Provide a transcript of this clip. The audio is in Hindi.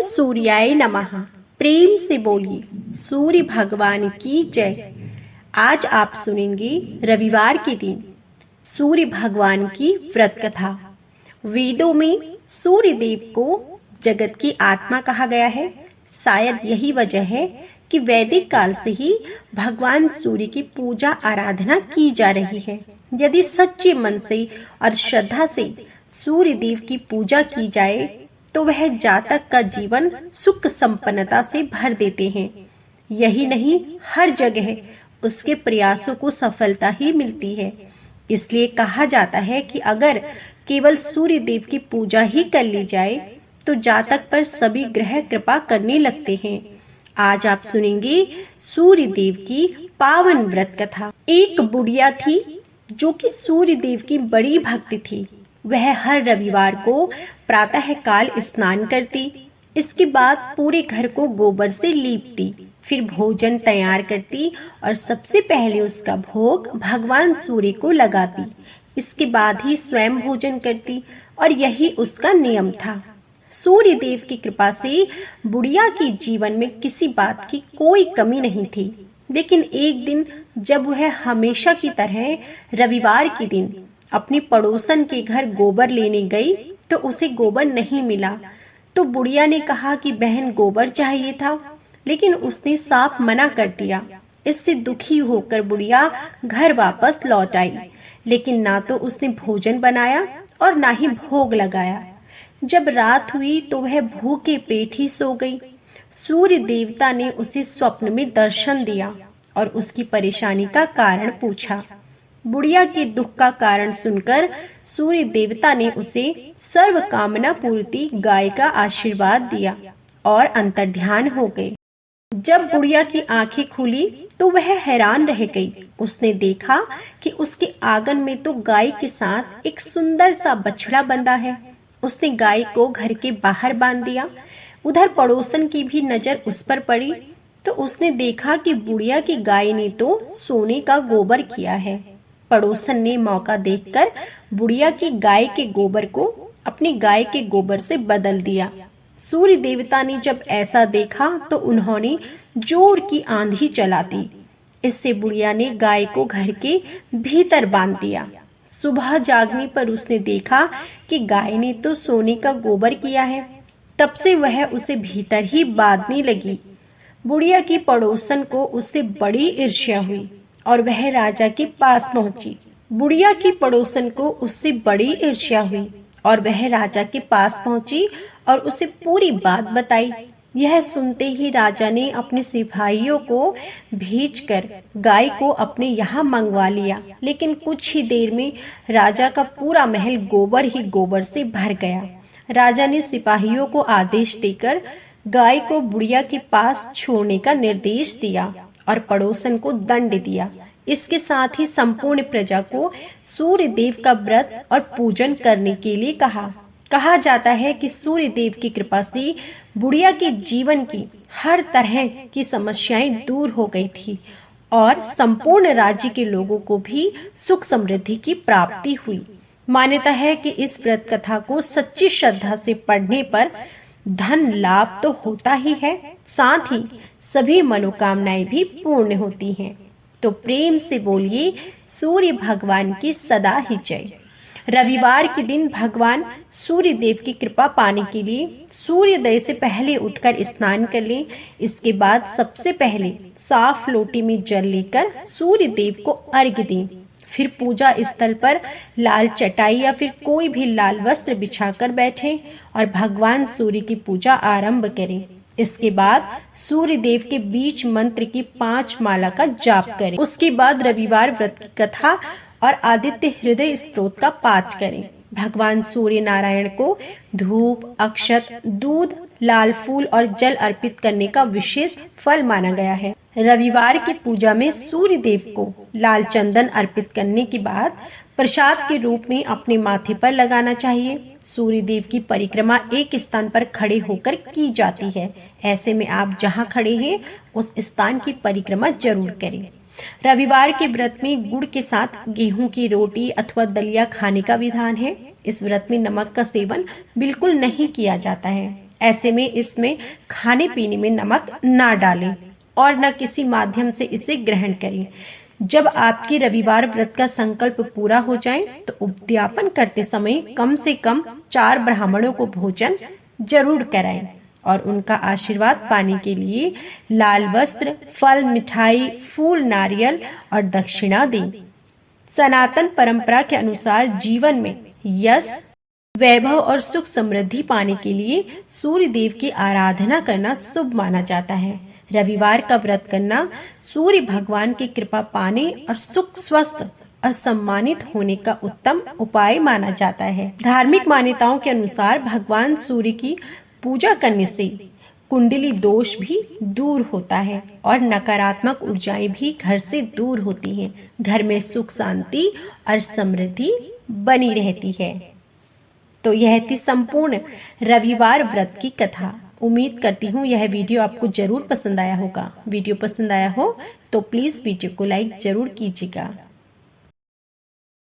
ओम सूर्याय नमः। प्रेम से बोलिए सूर्य भगवान की जय। आज आप सुनेंगे रविवार के दिन सूर्य भगवान की व्रत कथा। वेदों में सूर्य देव को जगत की आत्मा कहा गया है। शायद यही वजह है कि वैदिक काल से ही भगवान सूर्य की पूजा आराधना की जा रही है। यदि सच्चे मन से और श्रद्धा से सूर्य देव की पूजा की जाए तो वह जातक का जीवन सुख संपन्नता से भर देते हैं। यही नहीं, हर जगह उसके प्रयासों को सफलता ही मिलती है। इसलिए कहा जाता है कि अगर केवल सूर्य देव की पूजा ही कर ली जाए तो जातक पर सभी ग्रह कृपा करने लगते हैं। आज आप सुनेंगे सूर्य देव की पावन व्रत कथा। एक बुढ़िया थी जो कि सूर्य देव की बड़ी भक्त थी। वह हर रविवार को प्रातः काल स्नान करती, इसके बाद पूरे घर को गोबर से लीपती, फिर भोजन तैयार करती और सबसे पहले उसका भोग भगवान सूर्य को लगाती। इसके बाद ही स्वयं भोजन करती और यही उसका नियम था। सूर्य देव की कृपा से बुढ़िया के जीवन में किसी बात की कोई कमी नहीं थी। लेकिन एक दिन जब वह हमेशा की तरह रविवार के दिन अपनी पड़ोसन के घर गोबर लेने गई तो उसे गोबर नहीं मिला। तो बुढ़िया ने कहा कि बहन गोबर चाहिए था, लेकिन उसने साफ मना कर दिया। इससे दुखी होकर बुढ़िया घर वापस लौट आई, लेकिन ना तो उसने भोजन बनाया और ना ही भोग लगाया। जब रात हुई तो वह भूखे पेट ही सो गई। सूर्य देवता ने उसे स्वप्न में दर्शन दिया और उसकी परेशानी का कारण पूछा। बुढ़िया के दुख का कारण सुनकर सूर्य देवता ने उसे सर्व कामना पूर्ति गाय का आशीर्वाद दिया और अंतर्ध्यान हो गए। जब बुढ़िया की आंखें खुली तो वह हैरान रह गई। उसने देखा कि उसके आंगन में तो गाय के साथ एक सुंदर सा बछड़ा बंधा है। उसने गाय को घर के बाहर बांध दिया। उधर पड़ोसन की भी नजर उस पर पड़ी तो उसने देखा कि बुढ़िया की गाय ने तो सोने का गोबर किया है। पड़ोसन ने मौका देखकर बुढ़िया की गाय के गोबर को अपनी गाय के गोबर से बदल दिया। सूर्य देवता ने जब ऐसा देखा तो उन्होंने जोर की आंधी चला दी। इससे बुढ़िया ने गाय को घर के भीतर बांध दिया। सुबह जागने पर उसने देखा कि गाय ने तो सोने का गोबर किया है। तब से वह उसे भीतर ही बांधने लगी। बुढ़िया की पड़ोसन को उससे बड़ी ईर्ष्या हुई और वह राजा के पास पहुंची। बुढ़िया की पड़ोसन को उससे बड़ी ईर्ष्या हुई और वह राजा के पास पहुंची और उसे पूरी बात बताई। यह सुनते ही राजा ने अपने सिपाहियों को भेजकर गाय को अपने यहाँ मंगवा लिया। लेकिन कुछ ही देर में राजा का पूरा महल गोबर ही गोबर से भर गया। राजा ने सिपाहियों को आदेश देकर गाय को बुढ़िया के पास छोड़ने का निर्देश दिया और पड़ोसन को दंड दिया। इसके साथ ही संपूर्ण प्रजा को सूर्य देव का व्रत और पूजन करने के लिए कहा जाता है कि सूर्य देव की कृपा से बुढ़िया के जीवन की हर तरह की समस्याएं दूर हो गई थी और संपूर्ण राज्य के लोगों को भी सुख समृद्धि की प्राप्ति हुई। मान्यता है कि इस व्रत कथा को सच्ची श्रद्धा से पढ़ने पर धन लाभ तो होता ही है, साथ ही सभी मनोकामनाएं भी पूर्ण होती हैं। तो प्रेम से बोलिए सूर्य भगवान की सदा ही जय। रविवार के दिन भगवान सूर्य देव की कृपा पाने के लिए सूर्योदय से पहले उठकर स्नान कर लें। इसके बाद सबसे पहले साफ लोटे में जल लेकर सूर्य देव को अर्घ्य दें। फिर पूजा स्थल पर लाल चटाई या फिर कोई भी लाल वस्त्र बिछाकर बैठें और भगवान सूर्य की पूजा आरंभ करें। इसके बाद सूर्य देव के बीच मंत्र की 5 माला का जाप करें। उसके बाद रविवार व्रत की कथा और आदित्य हृदय स्तोत्र का पाठ करें। भगवान सूर्य नारायण को धूप, अक्षत, दूध, लाल फूल और जल अर्पित करने का विशेष फल माना गया है। रविवार की पूजा में सूर्य देव को लाल चंदन अर्पित करने के बाद प्रसाद के रूप में अपने माथे पर लगाना चाहिए। सूर्य देव की परिक्रमा एक स्थान पर खड़े होकर की जाती है। ऐसे में आप जहां खड़े हैं उस स्थान की परिक्रमा जरूर करें। रविवार के व्रत में गुड़ के साथ गेहूं की रोटी अथवा दलिया खाने का विधान है। इस व्रत में नमक का सेवन बिल्कुल नहीं किया जाता है। ऐसे में इसमें खाने पीने में नमक ना डालें और न किसी माध्यम से इसे ग्रहण करें। जब आपके रविवार व्रत का संकल्प पूरा हो जाए तो उद्यापन करते समय कम से कम 4 ब्राह्मणों को भोजन जरूर कराएं और उनका आशीर्वाद पाने के लिए लाल वस्त्र, फल, मिठाई, फूल, नारियल और दक्षिणा दें। सनातन परंपरा के अनुसार जीवन में यश, वैभव और सुख समृद्धि पाने के लिए सूर्य देव की आराधना करना शुभ माना जाता है। रविवार का व्रत करना सूर्य भगवान की कृपा पाने और सुख, स्वस्थ और सम्मानित होने का उत्तम उपाय माना जाता है। धार्मिक मान्यताओं के अनुसार भगवान सूर्य की पूजा करने से कुंडली दोष भी दूर होता है और नकारात्मक ऊर्जाएं भी घर से दूर होती हैं। घर में सुख, शांति और समृद्धि बनी रहती है। तो यह थी संपूर्ण रविवार व्रत की कथा। उम्मीद करती हूँ यह वीडियो आपको जरूर पसंद आया होगा। वीडियो पसंद आया हो तो प्लीज वीडियो को लाइक जरूर कीजिएगा।